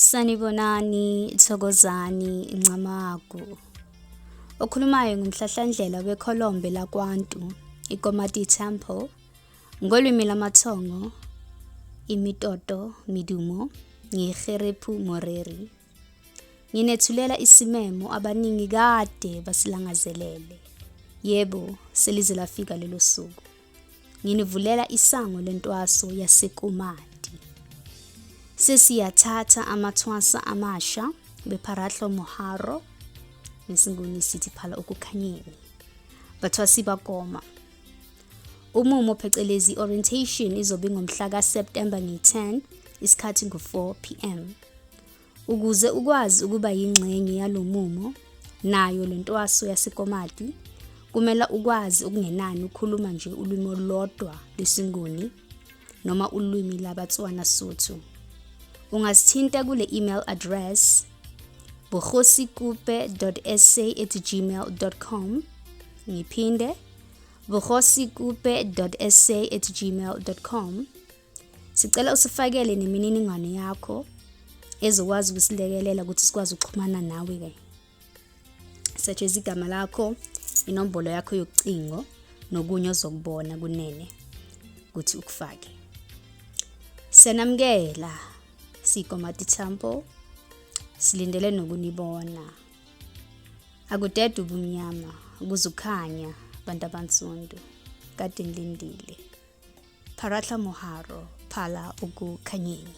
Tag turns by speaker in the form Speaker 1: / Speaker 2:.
Speaker 1: Sanibonani, Thokozani, Ncamagu. Okhulumayo ngumhlahlandlela weKholombe laKwantu, iKumati Temple, ngolwimi lamathongo, imitoto, midumo, ngiyiGerepu Moreri. Nginethulela isimemo abaningi kade basilangazelele. Yebo, selize lafika lelo suku. Nginivulela isango lentwaso yaseKumati. Sesiyathatha amathwasa amasha bePARATLA HARO, nesinguni sithi phala ukukhanyeni. Bathwasi bakoma. Umumo phecelezi orientation izobe ngomhla kaSeptember nge-10 isikhathi ngo-4 p.m. Ukuze ukwazi ukuba yingxenye yalomumo nayo lentwaso yaseKumati, kumele ukwazi okungenani ukukhuluma nje ulwimi olulodwa lesinguni noma ulwimi labaTswana Sotho. Ungasithinta kule email address bohosikupe.sa@gmail.com. Ngiphinde bohosikupe.sa@gmail.com. Sicela usifakele nemininingwane yakho ezokwazi ukusilekelela ukuthi sikwazi ukuxhumana nawe ke. Such igama lakho, inombolo yakho yokucingo nokunye ozokubona kunene ukuthi ukufake. Senamkela siKumati Temple, silindele nokunibona. Akudede ubumnyama, kuzukhanya bantu abansundu. Kade ngilindile. PARATLA HARO, phala ukukhanyeni.